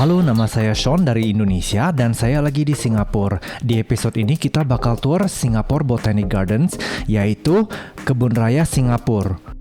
Halo, nama saya Sean dari Indonesia dan saya lagi di Singapura. Di episode ini kita bakal tour Singapore Botanic Gardens, yaitu Kebun Raya Singapura.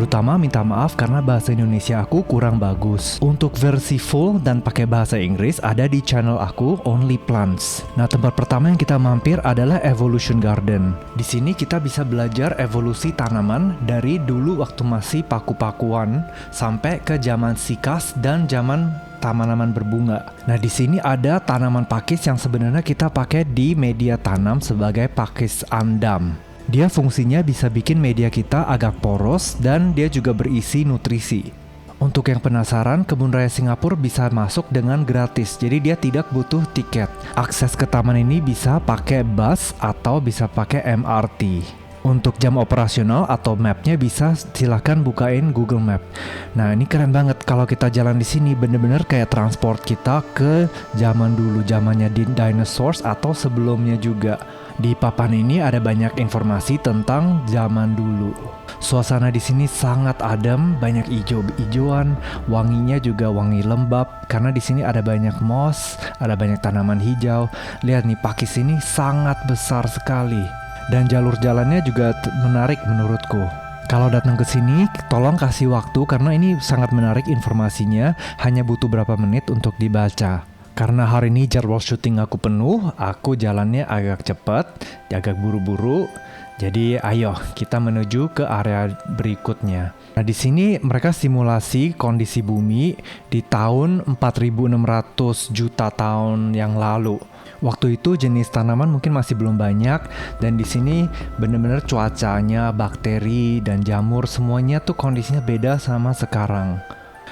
Terutama minta maaf karena bahasa Indonesia aku kurang bagus. Untuk versi full dan pakai bahasa Inggris ada di channel aku Only Plants. Nah, tempat pertama yang kita mampir adalah Evolution Garden. Di sini kita bisa belajar evolusi tanaman dari dulu waktu masih paku-pakuan sampai ke zaman sikas dan zaman tanaman berbunga. Nah, di sini ada tanaman pakis yang sebenarnya kita pakai di media tanam sebagai pakis andam. Dia fungsinya bisa bikin media kita agak poros dan dia juga berisi nutrisi. Untuk yang penasaran, Kebun Raya Singapura bisa masuk dengan gratis, jadi dia tidak butuh tiket. Akses ke taman ini bisa pakai bus atau bisa pakai MRT. Untuk jam operasional atau mapnya bisa silahkan bukain Google Map. Nah, ini keren banget kalau kita jalan di sini, bener-bener kayak transport kita ke zaman dulu, zamannya dinosaurs atau sebelumnya juga. Di papan ini ada banyak informasi tentang zaman dulu. Suasana di sini sangat adem, banyak hijau-hijauan, wanginya juga wangi lembab karena di sini ada banyak moss, ada banyak tanaman hijau. Lihat nih, pakis ini sangat besar sekali. Dan jalur jalannya juga menarik menurutku. Kalau datang ke sini, tolong kasih waktu karena ini sangat menarik informasinya, hanya butuh berapa menit untuk dibaca. Karena hari ini jadwal syuting aku penuh, aku jalannya agak cepat, agak buru-buru. Jadi ayo kita menuju ke area berikutnya. Nah, di sini mereka simulasi kondisi bumi di tahun 4.600 juta tahun yang lalu. Waktu itu jenis tanaman mungkin masih belum banyak dan di sini benar-benar cuacanya, bakteri dan jamur semuanya tuh kondisinya beda sama sekarang.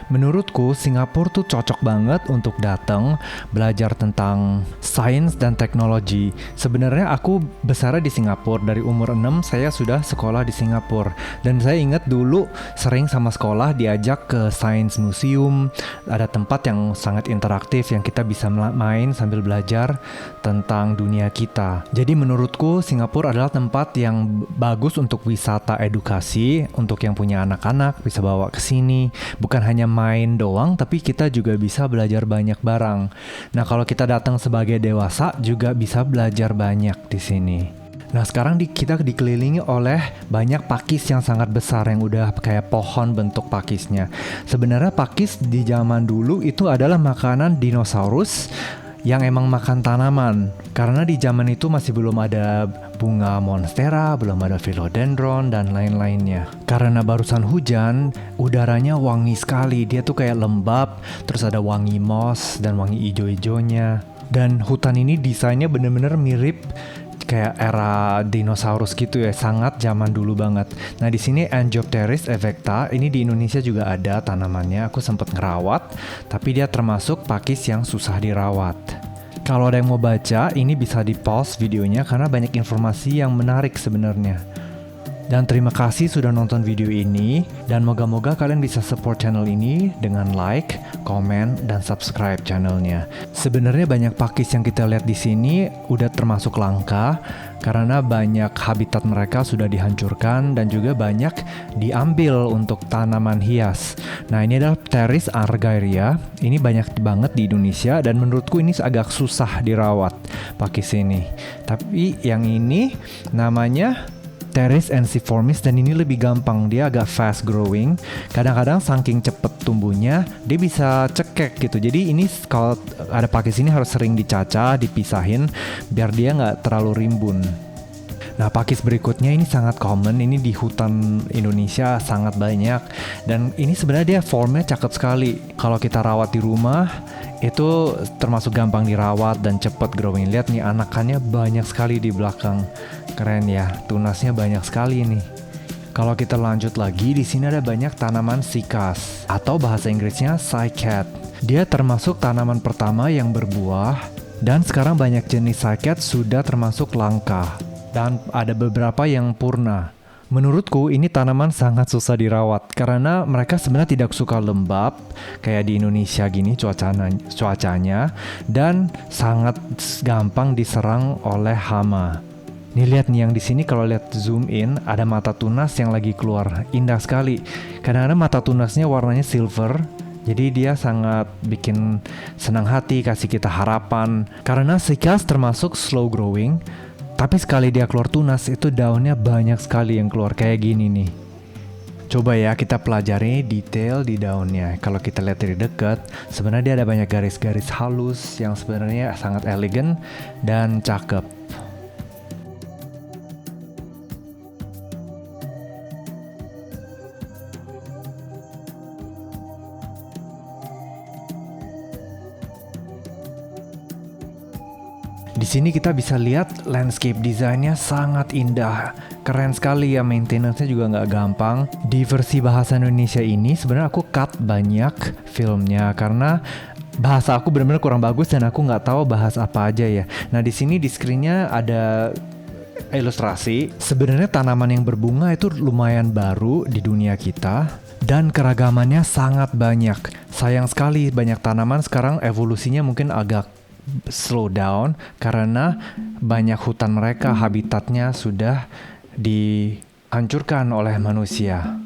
Menurutku Singapura tuh cocok banget untuk datang belajar tentang sains dan teknologi. Sebenarnya aku besar di Singapura, dari umur 6 saya sudah sekolah di Singapura. Dan saya ingat dulu sering sama sekolah diajak ke Science Museum. Ada tempat yang sangat interaktif yang kita bisa main sambil belajar tentang dunia kita. Jadi menurutku Singapura adalah tempat yang bagus untuk wisata edukasi, untuk yang punya anak-anak bisa bawa ke sini. Bukan hanya main doang, tapi kita juga bisa belajar banyak barang. Nah, kalau kita datang sebagai dewasa juga bisa belajar banyak di sini. Nah, sekarang kita dikelilingi oleh banyak pakis yang sangat besar yang udah kayak pohon bentuk pakisnya. Sebenarnya pakis di zaman dulu itu adalah makanan dinosaurus yang emang makan tanaman. Karena di zaman itu masih belum ada bunga monstera, belum ada philodendron dan lain-lainnya. Karena barusan hujan, udaranya wangi sekali. Dia tuh kayak lembab, terus ada wangi moss dan wangi ijo-ijonya. Dan hutan ini desainnya bener-bener mirip kayak era dinosaurus gitu ya, sangat zaman dulu banget. Nah, di sini Angiopteris evecta, ini di Indonesia juga ada tanamannya. Aku sempat ngerawat, tapi dia termasuk pakis yang susah dirawat. Kalau ada yang mau baca, ini bisa di pause videonya karena banyak informasi yang menarik sebenarnya. Dan terima kasih sudah nonton video ini, dan moga-moga kalian bisa support channel ini dengan like, komen, dan subscribe channelnya. Sebenarnya banyak pakis yang kita lihat di sini udah termasuk langka karena banyak habitat mereka sudah dihancurkan dan juga banyak diambil untuk tanaman hias. Nah, ini adalah Pteris argyria. Ini banyak banget di Indonesia dan menurutku ini agak susah dirawat pakis ini. Tapi yang ini namanya Pteris ensiformis dan ini lebih gampang, dia agak fast growing. Kadang-kadang saking cepet tumbuhnya, dia bisa cekek gitu. Jadi ini kalau ada pakis ini harus sering dicaca, dipisahin biar dia nggak terlalu rimbun. Nah, pakis berikutnya ini sangat common, ini di hutan Indonesia sangat banyak. Dan ini sebenarnya dia formnya cakep sekali. Kalau kita rawat di rumah, itu termasuk gampang dirawat dan cepat growing. Lihat nih, anakannya banyak sekali di belakang. Keren ya, tunasnya banyak sekali nih. Kalau kita lanjut lagi, di sini ada banyak tanaman sikas atau bahasa Inggrisnya cycad. Dia termasuk tanaman pertama yang berbuah dan sekarang banyak jenis cycad sudah termasuk langka dan ada beberapa yang purna. Menurutku ini tanaman sangat susah dirawat karena mereka sebenarnya tidak suka lembab kayak di Indonesia gini cuacanya dan sangat gampang diserang oleh hama. Nih lihat nih yang di sini kalau lihat zoom in ada mata tunas yang lagi keluar, indah sekali. Kadang-kadang mata tunasnya warnanya silver. Jadi dia sangat bikin senang hati, kasih kita harapan. Karena sikas termasuk slow growing, tapi sekali dia keluar tunas itu daunnya banyak sekali yang keluar kayak gini nih. Coba ya kita pelajari detail di daunnya. Kalau kita lihat dari dekat, sebenarnya dia ada banyak garis-garis halus yang sebenarnya sangat elegan dan cakep. Di sini kita bisa lihat landscape desainnya sangat indah, keren sekali ya, maintenance-nya juga nggak gampang. Di versi bahasa Indonesia ini sebenarnya aku cut banyak filmnya karena bahasa aku benar-benar kurang bagus dan aku nggak tahu bahas apa aja ya. Nah di sini di screen-nya ada ilustrasi. Sebenarnya tanaman yang berbunga itu lumayan baru di dunia kita dan keragamannya sangat banyak. Sayang sekali banyak tanaman sekarang evolusinya mungkin agak slow down karena banyak hutan mereka habitatnya sudah dihancurkan oleh manusia.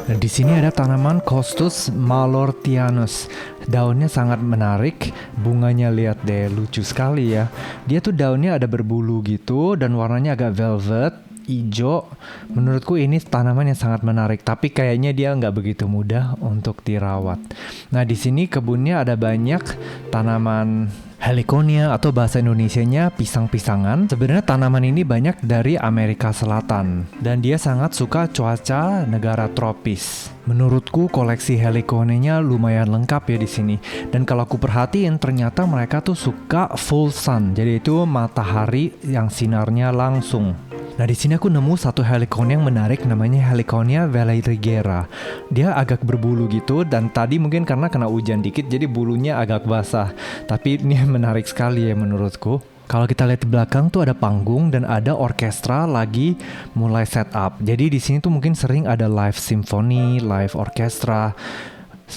Dan di sini ada tanaman Costus malortianus. Daunnya sangat menarik, bunganya lihat deh lucu sekali ya. Dia tuh daunnya ada berbulu gitu dan warnanya agak velvet, hijau. Menurutku ini tanaman yang sangat menarik, tapi kayaknya dia nggak begitu mudah untuk dirawat. Nah di sini kebunnya ada banyak tanaman Heliconia atau bahasa Indonesianya pisang-pisangan. Sebenarnya tanaman ini banyak dari Amerika Selatan dan dia sangat suka cuaca negara tropis. Menurutku koleksi Heliconianya lumayan lengkap ya di sini. Dan kalau aku perhatiin ternyata mereka tuh suka full sun. Jadi itu matahari yang sinarnya langsung. Nah di sini aku nemu satu heliconia yang menarik namanya Heliconia valerigera. Dia agak berbulu gitu dan tadi mungkin karena kena hujan dikit jadi bulunya agak basah. Tapi ini menarik sekali ya menurutku. Kalau kita lihat di belakang tuh ada panggung dan ada orkestra lagi mulai setup. Jadi di sini tuh mungkin sering ada live symphony, live orkestra.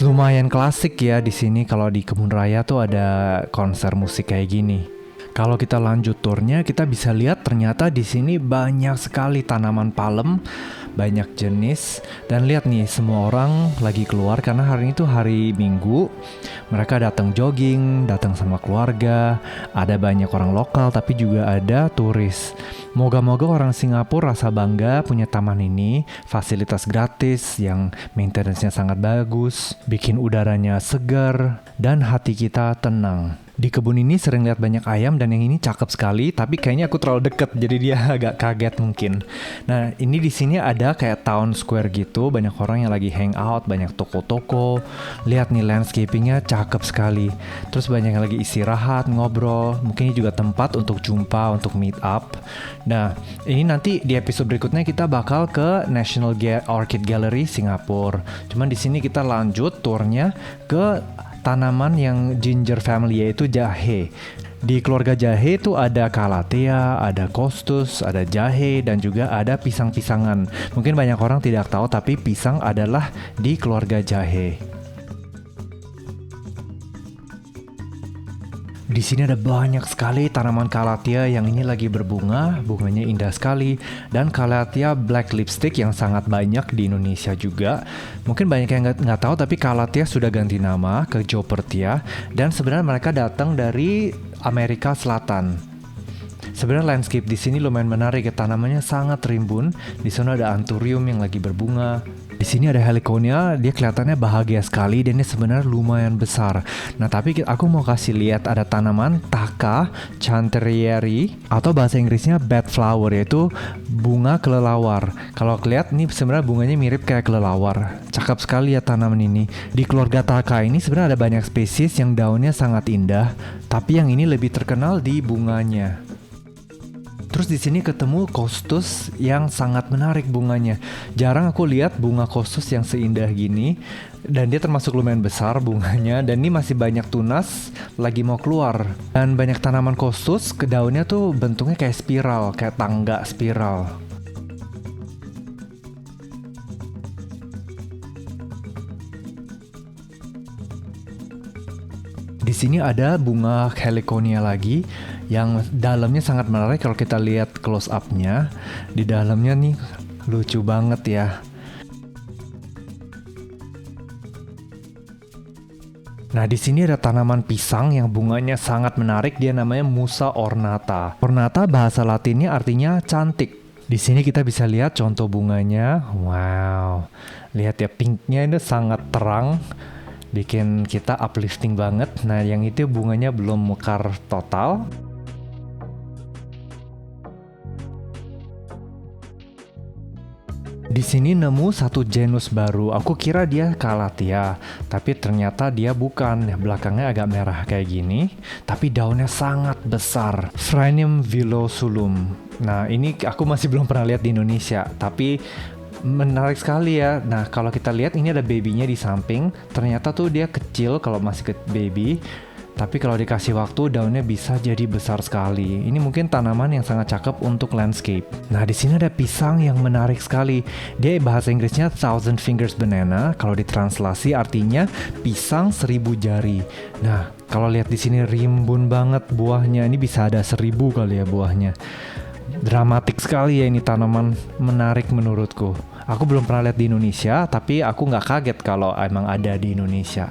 Lumayan klasik ya di sini kalau di kebun raya tuh ada konser musik kayak gini. Kalau kita lanjut turnya, kita bisa lihat ternyata di sini banyak sekali tanaman palem, banyak jenis. Dan lihat nih, semua orang lagi keluar karena hari ini tuh hari Minggu. Mereka datang jogging, datang sama keluarga. Ada banyak orang lokal, tapi juga ada turis. Moga-moga orang Singapura rasa bangga punya taman ini, fasilitas gratis yang maintenance-nya sangat bagus, bikin udaranya segar, dan hati kita tenang. Di kebun ini sering lihat banyak ayam dan yang ini cakep sekali, tapi kayaknya aku terlalu deket jadi dia agak kaget mungkin. Nah, ini di sini ada kayak town square gitu, banyak orang yang lagi hangout, banyak toko-toko. Lihat nih landscapingnya cakep sekali. Terus banyak yang lagi istirahat, ngobrol. Mungkin ini juga tempat untuk jumpa, untuk meet up. Nah, ini nanti di episode berikutnya kita bakal ke National Orchid Gallery Singapura. Cuman di sini kita lanjut turnya ke tanaman yang ginger family yaitu jahe. Di keluarga jahe itu ada calathea, ada costus, ada jahe dan juga ada pisang-pisangan. Mungkin banyak orang tidak tahu tapi pisang adalah di keluarga jahe. Di sini ada banyak sekali tanaman calathea yang ini lagi berbunga, bunganya indah sekali, dan calathea black lipstick yang sangat banyak di Indonesia juga. Mungkin banyak yang nggak tahu, tapi calathea sudah ganti nama ke Jopertia, dan sebenarnya mereka datang dari Amerika Selatan. Sebenarnya landscape di sini lumayan menarik ya, tanamannya sangat rimbun. Di sana ada anthurium yang lagi berbunga, Di sini ada heliconia, dia kelihatannya bahagia sekali dan dia sebenarnya lumayan besar. Nah, tapi aku mau kasih lihat ada tanaman Taka chanterieri atau bahasa Inggrisnya bed flower, yaitu bunga kelelawar. Kalau lihat nih sebenarnya bunganya mirip kayak kelelawar. Cakep sekali ya tanaman ini. Di keluarga Taka ini sebenarnya ada banyak spesies yang daunnya sangat indah, tapi yang ini lebih terkenal di bunganya. Terus di sini ketemu costus yang sangat menarik bunganya. Jarang aku lihat bunga costus yang seindah gini. Dan dia termasuk lumayan besar bunganya. Dan ini masih banyak tunas lagi mau keluar. Dan banyak tanaman costus, ke daunnya tuh bentuknya kayak spiral, kayak tangga spiral. Di sini ada bunga heliconia lagi yang dalamnya sangat menarik kalau kita lihat close up-nya. Di dalamnya nih lucu banget ya. Nah, di sini ada tanaman pisang yang bunganya sangat menarik, dia namanya Musa ornata. Ornata bahasa Latinnya artinya cantik. Di sini kita bisa lihat contoh bunganya. Wow. Lihat ya, pinknya ini sangat terang. Bikin kita uplifting banget. Nah, yang itu bunganya belum mekar total. Di sini nemu satu genus baru. Aku kira dia Calathea, tapi ternyata dia bukan. Belakangnya agak merah kayak gini, tapi daunnya sangat besar. Phrynium villosulum. Nah, ini aku masih belum pernah lihat di Indonesia, tapi menarik sekali ya. Nah, kalau kita lihat ini ada babynya di samping. Ternyata tuh dia kecil kalau masih baby. Tapi kalau dikasih waktu daunnya bisa jadi besar sekali. Ini mungkin tanaman yang sangat cakep untuk landscape. Nah, di sini ada pisang yang menarik sekali. Dia bahasa Inggrisnya Thousand Fingers Banana. Kalau ditranslasi artinya pisang 1000 jari. Nah, kalau lihat di sini rimbun banget buahnya. Ini bisa ada 1000 kali ya buahnya. Dramatik sekali ya ini tanaman, menarik menurutku. Aku belum pernah lihat di Indonesia, tapi aku nggak kaget kalau emang ada di Indonesia.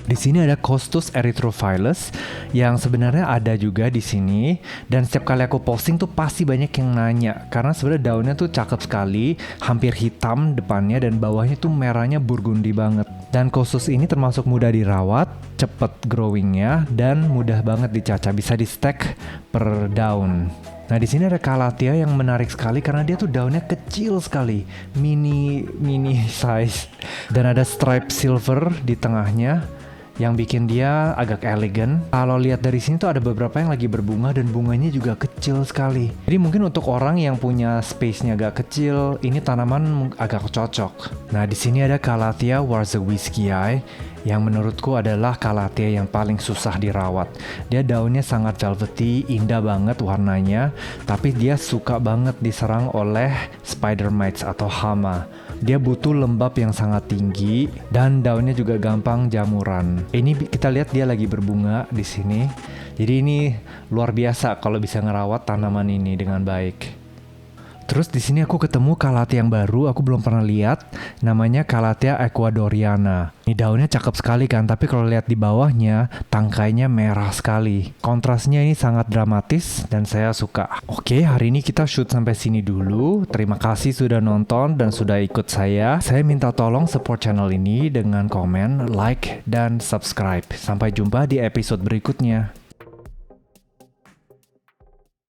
Di sini ada Costus erythrophilus yang sebenarnya ada juga di sini, dan setiap kali aku posting tuh pasti banyak yang nanya karena sebenarnya daunnya tuh cakep sekali, hampir hitam depannya dan bawahnya tuh merahnya burgundi banget. Dan Costus ini termasuk mudah dirawat, cepet growingnya dan mudah banget dicaca, bisa di stack per daun. Nah, di sini ada Calathea yang menarik sekali karena dia tuh daunnya kecil sekali, mini size, dan ada stripe silver di tengahnya yang bikin dia agak elegan. Kalau lihat dari sini tuh ada beberapa yang lagi berbunga dan bunganya juga kecil sekali. Jadi mungkin untuk orang yang punya space-nya agak kecil, ini tanaman agak cocok. Nah, di sini ada Calathea warzewiskii yang menurutku adalah Calathea yang paling susah dirawat. Dia daunnya sangat velvety, indah banget warnanya, tapi dia suka banget diserang oleh spider mites atau hama. Dia butuh lembab yang sangat tinggi dan daunnya juga gampang jamuran. Ini kita lihat dia lagi berbunga di sini. Jadi ini luar biasa kalau bisa ngerawat tanaman ini dengan baik. Terus di sini aku ketemu Calathea yang baru, aku belum pernah lihat, namanya Calathea ecuadoriana. Ini daunnya cakep sekali kan, tapi kalau lihat di bawahnya, tangkainya merah sekali. Kontrasnya ini sangat dramatis dan saya suka. Oke, hari ini kita shoot sampai sini dulu. Terima kasih sudah nonton dan sudah ikut saya. Saya minta tolong support channel ini dengan komen, like, dan subscribe. Sampai jumpa di episode berikutnya.